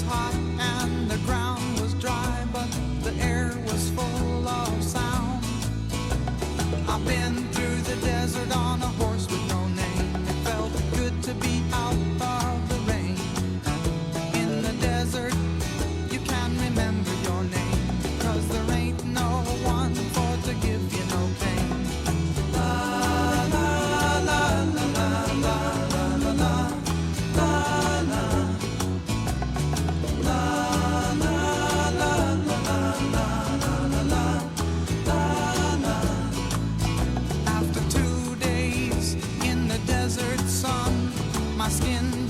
hot and the ground was dry, but the air was full of sound. I've been through the desert on a horse with no name. It felt good to be out of the rain. In the desert, you can remember your name, 'cause there ain't no one for to give you no pain. La la la la la la la la la la. La la la la la la la la la. After 2 days in the desert sun, my skin